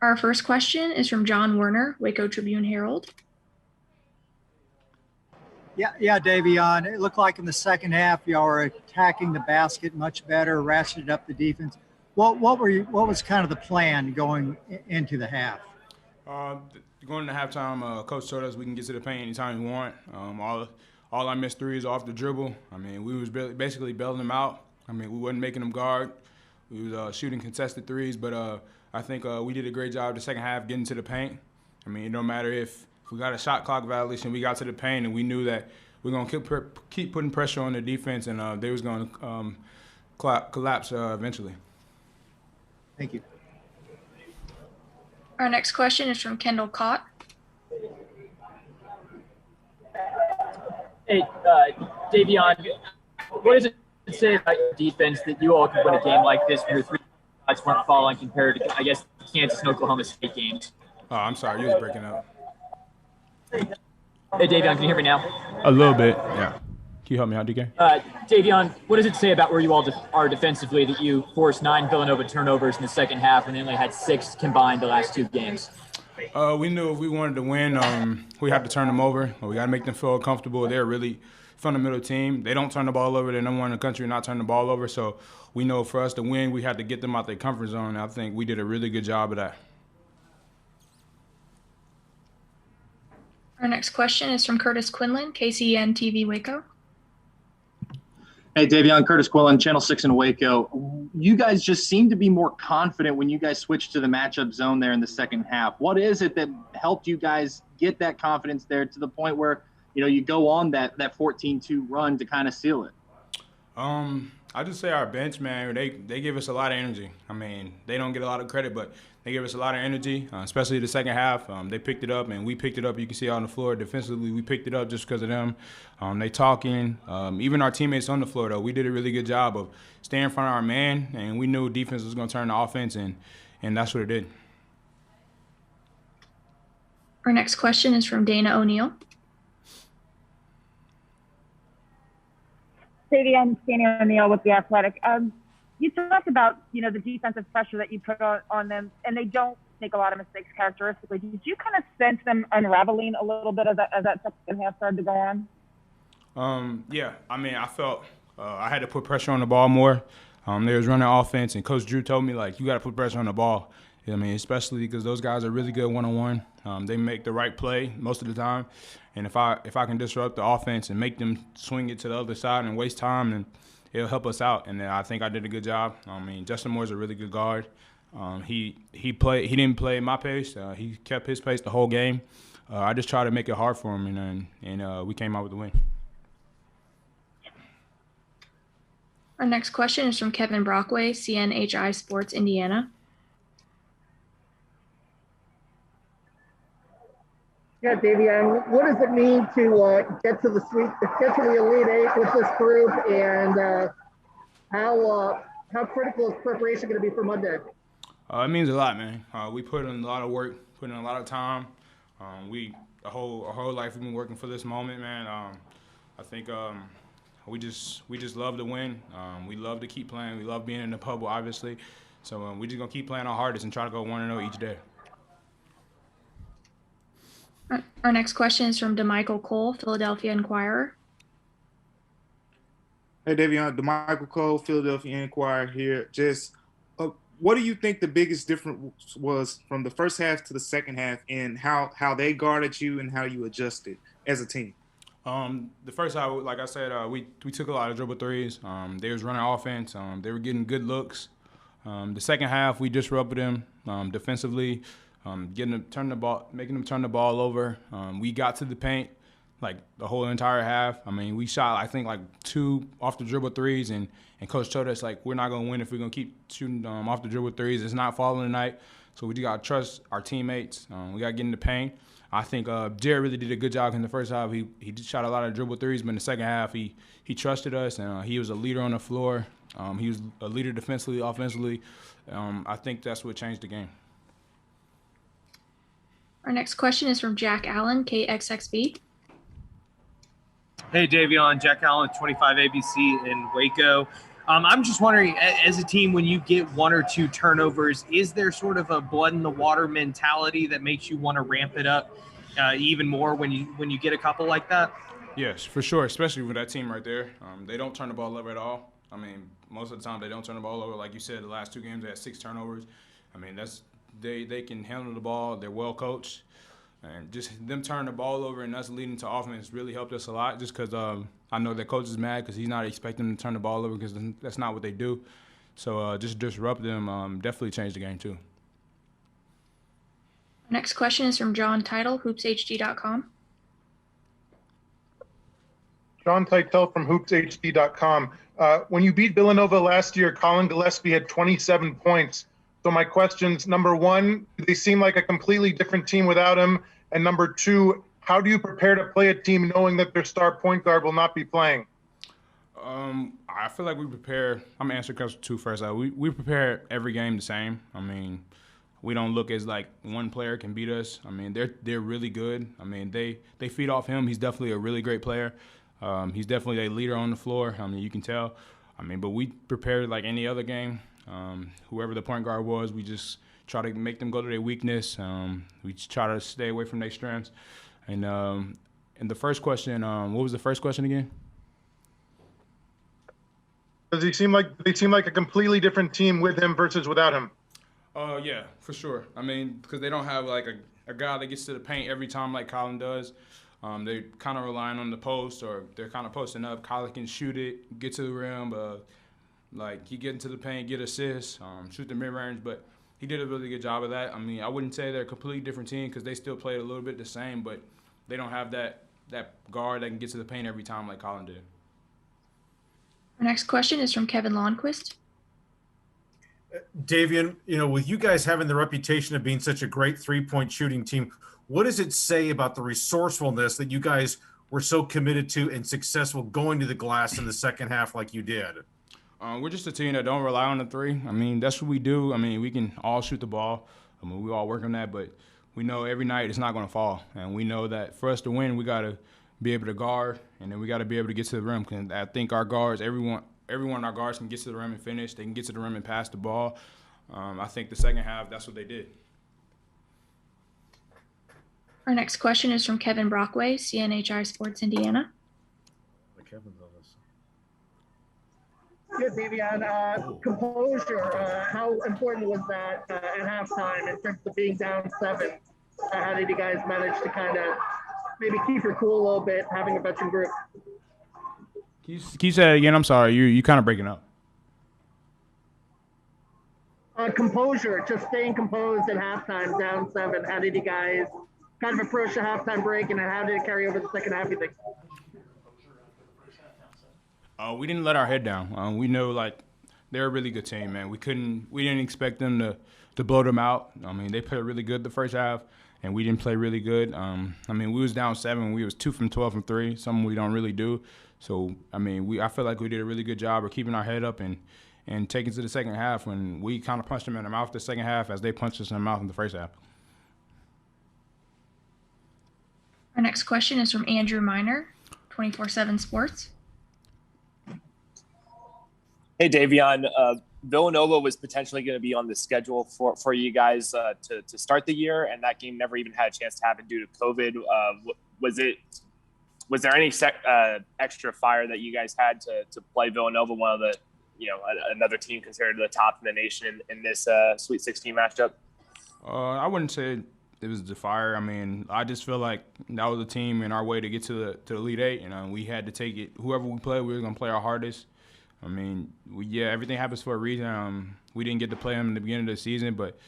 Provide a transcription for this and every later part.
Our first question is from John Werner, Waco Tribune-Herald. Yeah, Davion. It looked like in the second half y'all were attacking the basket much better, ratcheted up the defense. What was kind of the plan going into the half? Going into halftime, Coach told us we can get to the paint anytime we want. All our missed threes off the dribble. I mean, we was basically bailing them out. I mean, we wasn't making them guard. We was shooting contested threes, but I think we did a great job the second half getting to the paint. I mean, it don't matter if we got a shot clock violation, we got to the paint, and we knew that we are going to keep putting pressure on the defense, and they was going to collapse eventually. Thank you. Our next question is from Kendall Cott. Hey, Davion, what does it say about your defense that you all can win a game like this when your three shots weren't falling compared to, I guess, Kansas and Oklahoma State games? Oh, I'm sorry, you was breaking up. Hey, Davion, can you hear me now? A little bit, yeah. Can you help me out, DK? Davion, what does it say about where you all are defensively that you forced 9 Villanova turnovers in the second half and then only had 6 combined the last 2 games? We knew if we wanted to win, we had to turn them over. We got to make them feel comfortable. They're a really fundamental team. They don't turn the ball over. They're number one in the country not turn the ball over. So we know for us to win, we had to get them out their comfort zone. I think we did a really good job of that. Our next question is from Curtis Quinlan, KCEN TV Waco. Hey, Davion, Curtis Quillen, Channel 6 in Waco. You guys just seem to be more confident when you guys switched to the matchup zone there in the second half. What is it that helped you guys get that confidence there to the point where, you go on that 14-2 run to kind of seal it? I just say our bench, man, they give us a lot of energy. I mean, they don't get a lot of credit, but they give us a lot of energy, especially the second half. They picked it up, and we picked it up. You can see on the floor defensively, we picked it up just because of them. They talking. Even our teammates on the floor, though, we did a really good job of staying in front of our man, and we knew defense was going to turn to offense, and that's what it did. Our next question is from Dana O'Neill. Davion, Dana O'Neill with The Athletic. You talked about, the defensive pressure that you put on them, and they don't make a lot of mistakes characteristically. Did you kind of sense them unraveling a little bit as that second half started to go on? Yeah. I mean, I felt I had to put pressure on the ball more. They was running offense, and Coach Drew told me, you got to put pressure on the ball. I mean, especially because those guys are really good one-on-one. They make the right play most of the time. And if I can disrupt the offense and make them swing it to the other side and waste time, then it'll help us out. And I think I did a good job. I mean, Justin Moore's a really good guard. He didn't play my pace. He kept his pace the whole game. I just tried to make it hard for him, and we came out with the win. Our next question is from Kevin Brockway, CNHI Sports Indiana. Yeah, Davion, what does it mean to get to the Elite Eight with this group, and how critical is preparation going to be for Monday? It means a lot, man. We put in a lot of work, put in a lot of time. Our whole life we've been working for this moment, man. I think we just love to win. We love to keep playing. We love being in the bubble, obviously. So we just gonna keep playing our hardest and try to go 1-0 each day. Our next question is from DeMichael Cole, Philadelphia Inquirer. Hey, Davion, DeMichael Cole, Philadelphia Inquirer here. Just what do you think the biggest difference was from the first half to the second half, and how they guarded you and how you adjusted as a team? The first half, like I said, we took a lot of dribble threes. They was running offense. They were getting good looks. The second half, we disrupted them defensively. Making them turn the ball over. We got to the paint the whole entire half. I mean, we shot, I think, 2 off the dribble threes, and Coach told us, we're not going to win if we're going to keep shooting off the dribble threes. It's not falling tonight, so we just got to trust our teammates. We got to get in the paint. I think Jared really did a good job in the first half. He shot a lot of dribble threes, but in the second half, he trusted us, and he was a leader on the floor. He was a leader defensively, offensively. I think that's what changed the game. Our next question is from Jack Allen, KXXB. Hey, Davion, Jack Allen, 25 ABC in Waco. I'm just wondering, as a team, when you get one or two turnovers, is there sort of a blood in the water mentality that makes you want to ramp it up even more when you get a couple like that? Yes, for sure, especially with that team right there. They don't turn the ball over at all. I mean, most of the time they don't turn the ball over. Like you said, the last 2 games they had 6 turnovers. I mean, they can handle the ball. They're well coached, and just them turning the ball over and us leading to offense really helped us a lot. Just because I know that coach is mad because he's not expecting them to turn the ball over because that's not what they do. So just disrupt them definitely changed the game too. Next question is from John Title, hoopshd.com. John Titel from hoopshd.com. When you beat Villanova last year, Colin Gillespie had 27 points. So my questions, number one, do they seem like a completely different team without him? And number two, how do you prepare to play a team knowing that their star point guard will not be playing? I feel like we prepare. I'm gonna answer question 2 first. We prepare every game the same. I mean, we don't look as like one player can beat us. I mean, they're really good. I mean, they feed off him. He's definitely a really great player. He's definitely a leader on the floor. I mean, you can tell. I mean, but we prepared like any other game. Whoever the point guard was, we just try to make them go to their weakness. We try to stay away from their strengths. And the first question, what was the first question again? Does he seem like they seem like a completely different team with him versus without him? Yeah, for sure. I mean, because they don't have like a guy that gets to the paint every time like Colin does. They're kind of relying on the post, or they're kind of posting up. Colin can shoot it, get to the rim, like he get into the paint, get assists, shoot the mid-range, but he did a really good job of that. I mean, I wouldn't say they're a completely different team because they still played a little bit the same, but they don't have that guard that can get to the paint every time like Colin did. Our next question is from Kevin Lonnquist. Davion, with you guys having the reputation of being such a great three-point shooting team, what does it say about the resourcefulness that you guys were so committed to and successful going to the glass in the second half like you did? We're just a team that don't rely on the three. I mean, that's what we do. I mean, we can all shoot the ball. I mean, we all work on that, but we know every night it's not going to fall. And we know that for us to win, we got to be able to guard, and then we got to be able to get to the rim. Because I think our guards, every one of our guards can get to the rim and finish. They can get to the rim and pass the ball. I think the second half, that's what they did. Our next question is from Kevin Brockway, CNHI Sports Indiana. Kevin's on this. Good, Davion. Composure, how important was that at halftime in terms of being down 7? How did you guys manage to kind of maybe keep your cool a little bit, having a veteran group? Can you say that again? I'm sorry. You kind of breaking up. Composure, just staying composed at halftime, down 7. How did you guys kind of approach the halftime break, and how did it carry over the second half, you think? We didn't let our head down. We know like they're a really good team, man. We didn't expect them to blow them out. I mean, they played really good the first half, and we didn't play really good. I mean, we was down 7. We was 2 from 12 from 3, something we don't really do. So I mean, I feel like we did a really good job of keeping our head up and taking to the second half when we kind of punched them in the mouth the second half as they punched us in the mouth in the first half. Our next question is from Andrew Miner, 24/7 Sports. Hey, Davion. Villanova was potentially going to be on the schedule for you guys to start the year, and that game never even had a chance to happen due to COVID. Was there any extra fire that you guys had to play Villanova, one of the another team considered the top in the nation in this Sweet 16 matchup? I wouldn't say it was the fire. I mean, I just feel like that was a team in our way to get to the Elite Eight. We had to take it. Whoever we play, we were going to play our hardest. I mean, everything happens for a reason. We didn't get to play them in the beginning of the season, but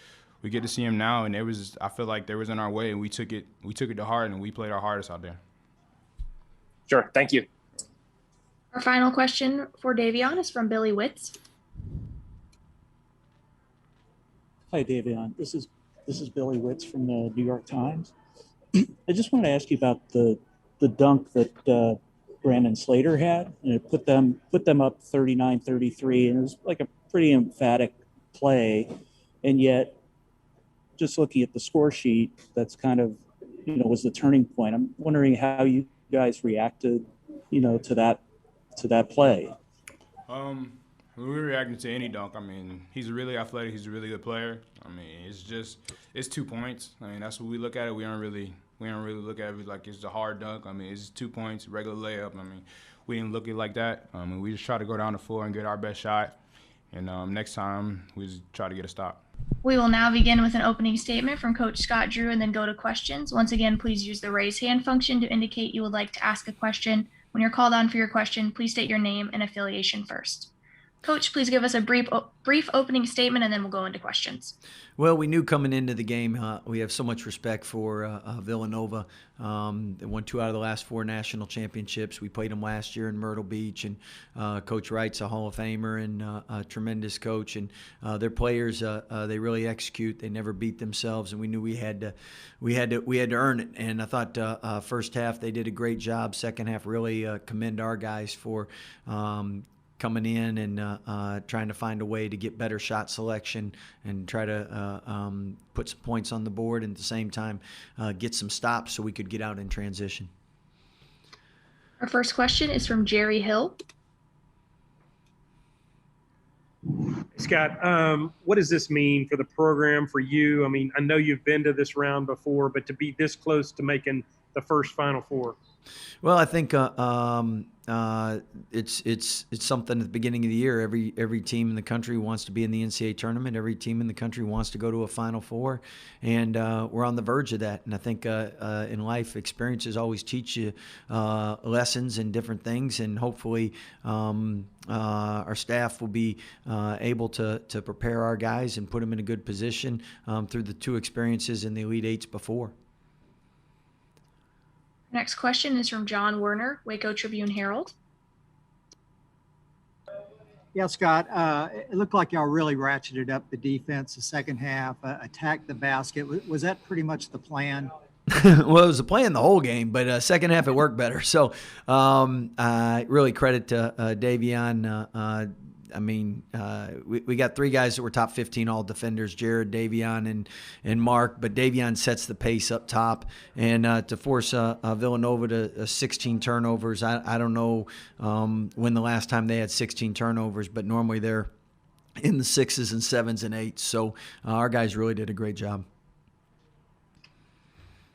we get to see them now, and I feel like they was in our way, and we took it to heart, and we played our hardest out there. Sure. Thank you. Our final question for Davion is from Billy Witz. Hi, Davion. This is Billy Witz from the New York Times. I just wanted to ask you about the dunk that Brandon Slater had, and it put them up 39-33, and it was like a pretty emphatic play. And yet, just looking at the score sheet, that's kind of was the turning point. I'm wondering how you guys reacted, to that play. We were reacting to any dunk. I mean, he's really athletic. He's a really good player. I mean, it's 2 points. I mean, that's what we look at it. We don't really look at it like it's a hard dunk. I mean, it's 2 points, regular layup. I mean, we didn't look at it like that. I mean, we just try to go down the floor and get our best shot. And next time, we just try to get a stop. We will now begin with an opening statement from Coach Scott Drew and then go to questions. Once again, please use the raise hand function to indicate you would like to ask a question. When you're called on for your question, please state your name and affiliation first. Coach, please give us a brief opening statement, and then we'll go into questions. Well, we knew coming into the game, we have so much respect for Villanova. They won 2 out of the last 4 national championships. We played them last year in Myrtle Beach, and Coach Wright's a Hall of Famer and a tremendous coach. And their players, they really execute. They never beat themselves, and we knew we had to earn it. And I thought first half they did a great job. Second half, really commend our guys for coming in and trying to find a way to get better shot selection and try to put some points on the board, and at the same time get some stops so we could get out in transition. Our first question is from Jerry Hill. Scott, what does this mean for the program, for you? I mean, I know you've been to this round before, but to be this close to making the first Final Four. Well, I think it's something at the beginning of the year. Every team in the country wants to be in the NCAA tournament. Every team in the country wants to go to a Final Four, and we're on the verge of that. And I think in life, experiences always teach you lessons and different things, and hopefully our staff will be able to prepare our guys and put them in a good position through the 2 experiences in the Elite Eights before. Next question is from John Werner, Waco Tribune-Herald. Yeah, Scott, it looked like y'all really ratcheted up the defense the second half, attacked the basket. Was that pretty much the plan? Well, it was the plan the whole game, but second half it worked better. So I really credit to Davion. I mean, we got 3 guys that were top 15 all defenders, Jared, Davion, and Mark. But Davion sets the pace up top. And to force Villanova to 16 turnovers, I don't know when the last time they had 16 turnovers, but normally they're in the 6s and 7s and 8s. So our guys really did a great job.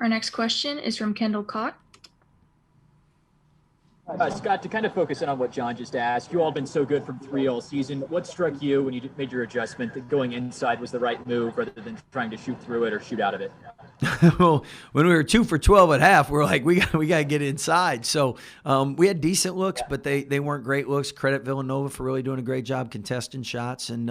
Our next question is from Kendall Cott. Scott, to kind of focus in on what John just asked, you all have been so good from 3 all season. What struck you when you made your adjustment that going inside was the right move rather than trying to shoot through it or shoot out of it? Well, when we were 2 for 12 at half, we're like, we got to get inside. So we had decent looks, but they weren't great looks. Credit Villanova for really doing a great job contesting shots. And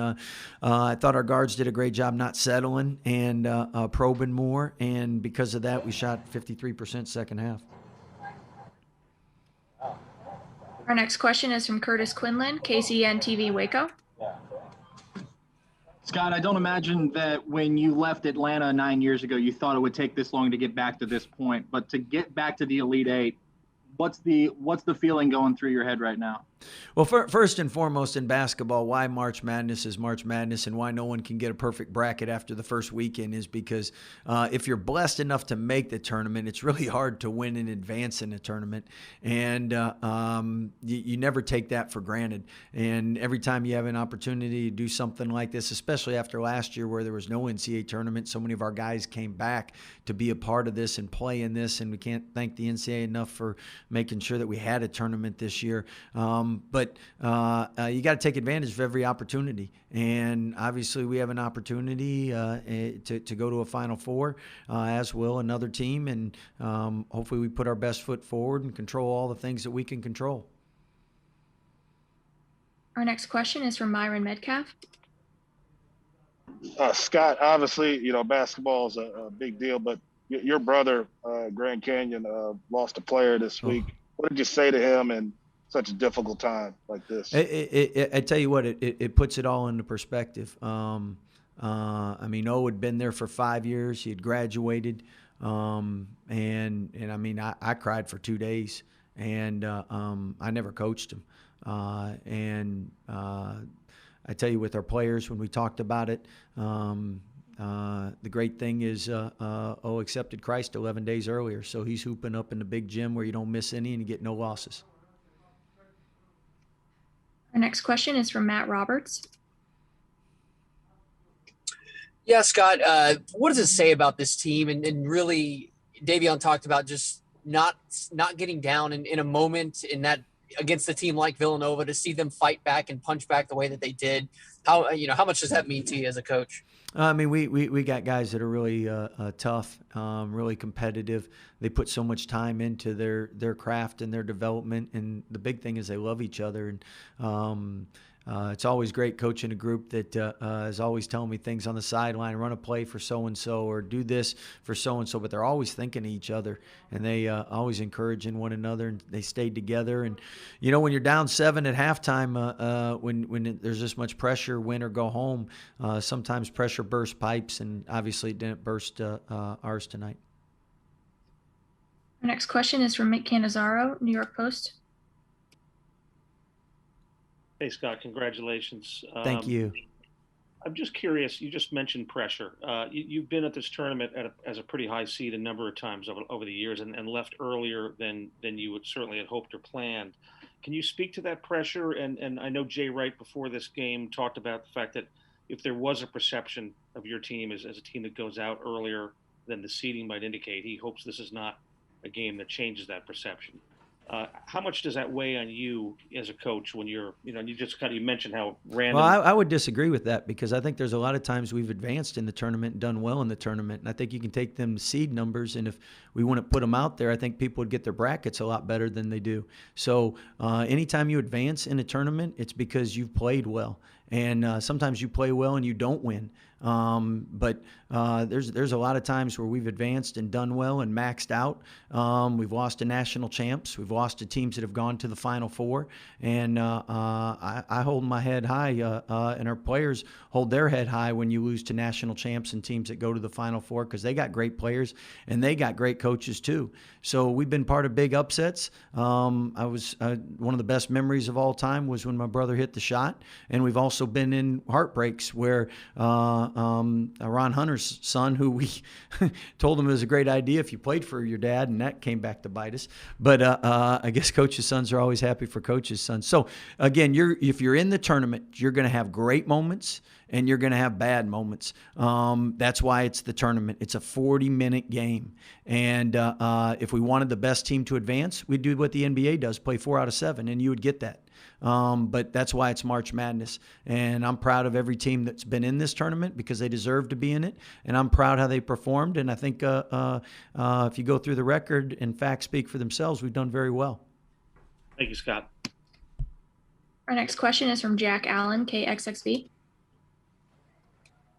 I thought our guards did a great job not settling and probing more. And because of that, we shot 53% second half. Our next question is from Curtis Quinlan, KCN TV Waco. Scott, I don't imagine that when you left Atlanta 9 years ago, you thought it would take this long to get back to this point. But to get back to the Elite Eight, what's the feeling going through your head right now? Well, first and foremost in basketball, why March Madness is March Madness and why no one can get a perfect bracket after the first weekend is because if you're blessed enough to make the tournament, it's really hard to win and advance in a tournament. And you never take that for granted. And every time you have an opportunity to do something like this, especially after last year where there was no NCAA tournament, so many of our guys came back to be a part of this and play in this. And we can't thank the NCAA enough for making sure that we had a tournament this year. But you got to take advantage of every opportunity. And obviously we have an opportunity to go to a Final Four, as will another team. And hopefully we put our best foot forward and control all the things that we can control. Our next question is from Myron Metcalf. Scott, obviously, basketball is a big deal, but your brother, Grand Canyon, lost a player this week. What did you say to him in such a difficult time like this? I tell you what, it puts it all into perspective. I mean, O had been there for 5 years. He had graduated. And I mean, I cried for 2 days, and I never coached him. I tell you, with our players, when we talked about it, the great thing is O accepted Christ 11 days earlier. So he's hooping up in the big gym where you don't miss any and you get no losses. Our next question is from Matt Roberts. Yeah, Scott, what does it say about this team? And really, Davion talked about just not getting down in a moment in that against a team like Villanova, to see them fight back and punch back the way that they did. How much does that mean to you as a coach? I mean, we got guys that are really tough, really competitive. They put so much time into their craft and their development, and the big thing is they love each other. And it's always great coaching a group that is always telling me things on the sideline, run a play for so-and-so or do this for so-and-so, but they're always thinking of each other, and they always encouraging one another, and they stayed together. And, when you're down 7 at halftime, when there's this much pressure, win or go home, sometimes pressure bursts pipes, and obviously it didn't burst ours tonight. Our next question is from Mick Cannizzaro, New York Post. Hey, Scott, congratulations. Thank you. I'm just curious, you just mentioned pressure. You've been at this tournament as a pretty high seed a number of times over the years and left earlier than you would certainly had hoped or planned. Can you speak to that pressure? And I know Jay Wright before this game talked about the fact that if there was a perception of your team as a team that goes out earlier than the seeding might indicate, he hopes this is not a game that changes that perception. How much does that weigh on you as a coach when you mentioned how random? Well, I would disagree with that, because I think there's a lot of times we've advanced in the tournament and done well in the tournament. And I think you can take them seed numbers, and if we wouldn't put them out there, I think people would get their brackets a lot better than they do. So anytime you advance in a tournament, it's because you've played well. And sometimes you play well and you don't win. But there's a lot of times where we've advanced and done well and maxed out. We've lost to national champs. We've lost to teams that have gone to the Final Four. And I hold my head high, and our players hold their head high when you lose to national champs and teams that go to the Final Four, because they got great players and they got great coaches too. So we've been part of big upsets. One of the best memories of all time was when my brother hit the shot. And we've also been in heartbreaks where Ron Hunter's son, who we told him it was a great idea if you played for your dad, and that came back to bite us. But I guess coaches' sons are always happy for coaches' sons. So again, if you're in the tournament, you're going to have great moments and you're going to have bad moments. That's why it's the tournament. It's a 40-minute game. And if we wanted the best team to advance, we'd do what the NBA does, play 4 out of 7, and you would get that. But that's why it's March Madness. And I'm proud of every team that's been in this tournament, because they deserve to be in it. And I'm proud how they performed. And I think if you go through the record and facts speak for themselves, we've done very well. Thank you, Scott. Our next question is from Jack Allen, KXXV.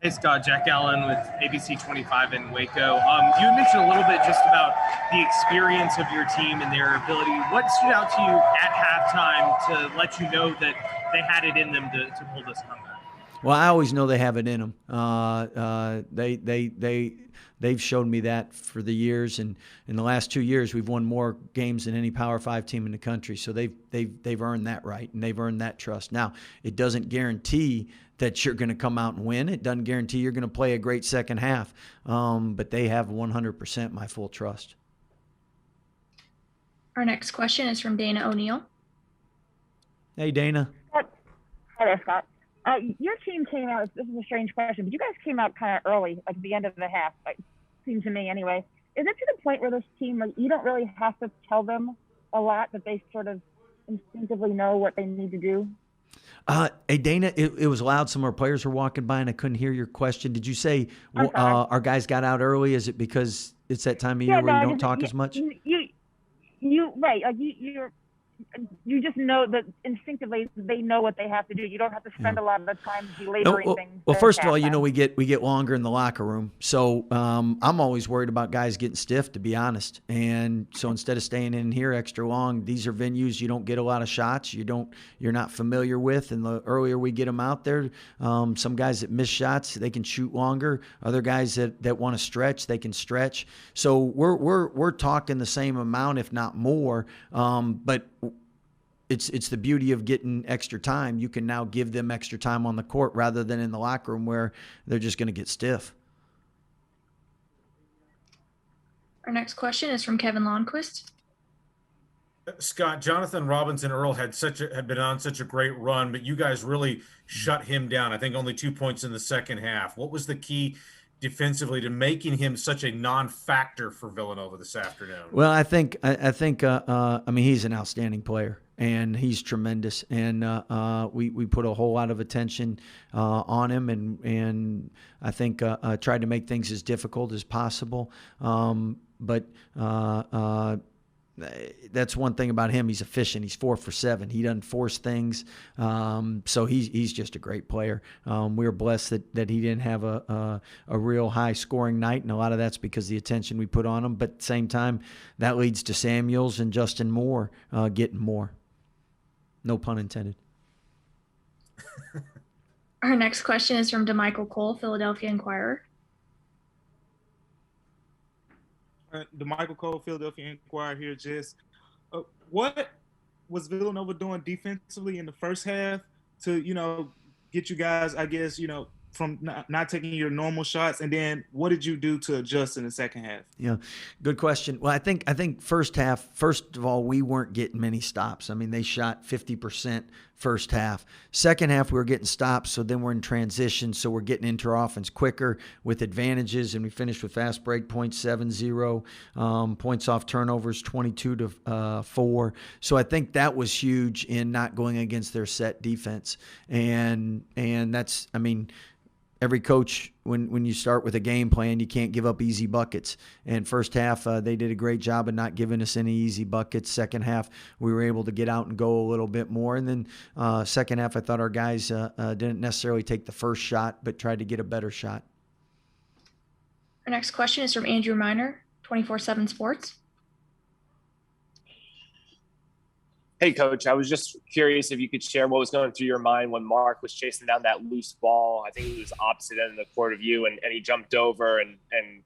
Hey, Scott, Jack Allen with ABC 25 in Waco. You had mentioned a little bit just about the experience of your team and their ability. What stood out to you at halftime to let you know that they had it in them to pull this comeback? Well, I always know they have it in them. They've shown me that for the years, and in the last 2 years, we've won more games than any Power 5 team in the country. So they've earned that right, and they've earned that trust. Now, it doesn't guarantee that you're going to come out and win. It doesn't guarantee you're going to play a great second half, but they have 100% my full trust. Our next question is from Dana O'Neill. Hey, Dana. Hi there, Scott. Your team came out, this is a strange question, but you guys came out kind of early, like at the end of the half, seemed to me anyway. Is it to the point where this team, like, you don't really have to tell them a lot, that they sort of instinctively know what they need to do? Hey, Dana, it was loud. Some of our players were walking by and I couldn't hear your question. Did you say our guys got out early? Is it because it's that time of year where you don't talk as much? Right. Like you just know that instinctively they know what they have to do. You don't have to spend a lot of the time belaboring things. Well, first of all, we get longer in the locker room. So I'm always worried about guys getting stiff, to be honest. And so instead of staying in here extra long, these are venues you don't get a lot of shots. You're not familiar with. And the earlier we get them out there, some guys that miss shots, they can shoot longer. Other guys that want to stretch, they can stretch. So we're talking the same amount, if not more. But it's the beauty of getting extra time. You can now give them extra time on the court rather than in the locker room where they're just going to get stiff. Our next question is from Kevin Lonnquist. Scott, Jonathan Robinson Earl had been on such a great run, but you guys really shut him down. I think only 2 points in the second half. What was the key defensively to making him such a non-factor for Villanova this afternoon? Well, I mean, he's an outstanding player, and he's tremendous. And we put a whole lot of attention on him, and I think tried to make things as difficult as possible. But that's one thing about him. He's efficient. He's 4 for 7. He doesn't force things. So he's just a great player. We were blessed that he didn't have a real high scoring night, and a lot of that's because of the attention we put on him. But at the same time, that leads to Samuels and Justin Moore getting more. No pun intended. Our next question is from DeMichael Cole, Philadelphia Inquirer. DeMichael Cole, Philadelphia Inquirer here. Just what was Villanova doing defensively in the first half to, get you guys, I guess, from not taking your normal shots? And then what did you do to adjust in the second half? Yeah, good question. Well, I think first half, first of all, we weren't getting many stops. I mean, they shot 50% first half. Second half, we were getting stops, so then we're in transition, so we're getting into our offense quicker with advantages, and we finished with fast break points 7-0, points off turnovers 22-4. So I think that was huge in not going against their set defense, and that's, I mean, every coach, when you start with a game plan, you can't give up easy buckets. And first half, they did a great job of not giving us any easy buckets. Second half, we were able to get out and go a little bit more. And then second half, I thought our guys didn't necessarily take the first shot, but tried to get a better shot. Our next question is from Andrew Miner, 24/7 Sports. Hey, Coach, I was just curious if you could share what was going through your mind when Mark was chasing down that loose ball. I think it was opposite end of the court of you, and he jumped over and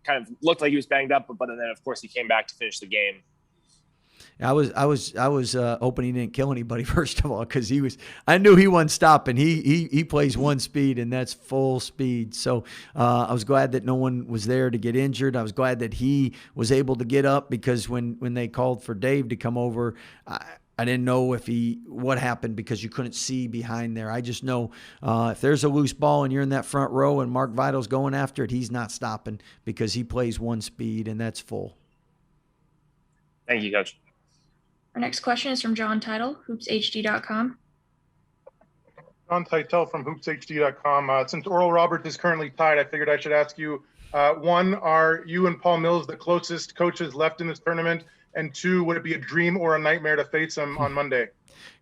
kind of looked like he was banged up, but then, of course, he came back to finish the game. I was hoping he didn't kill anybody, first of all, because I knew he wasn't stopping. He plays one speed, and that's full speed. So I was glad that no one was there to get injured. I was glad that he was able to get up, because when they called for Dave to come over, I didn't know what happened, because you couldn't see behind there. I just know if there's a loose ball and you're in that front row and Mark Vital's going after it, he's not stopping, because he plays one speed, and that's full. Thank you, Coach. Our next question is from John Title, hoopshd.com. John Title from hoopshd.com. Since Oral Roberts is currently tied, I figured I should ask you, one, are you and Paul Mills the closest coaches left in this tournament? And two, would it be a dream or a nightmare to face him on Monday?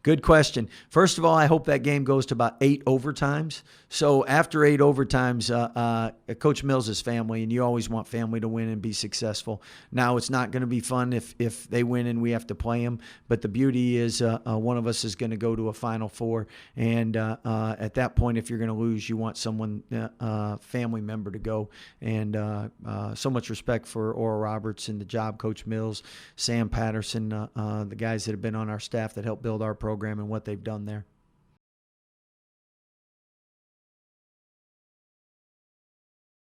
Good question. First of all, I hope that game goes to about 8 overtimes. So after 8 overtimes, Coach Mills is family, and you always want family to win and be successful. Now, it's not going to be fun if they win and we have to play them, but the beauty is one of us is going to go to a Final Four, and at that point, if you're going to lose, you want someone, family member, to go. And so much respect for Oral Roberts and the job Coach Mills, Sam Patterson, the guys that have been on our staff that helped build our program and what they've done there.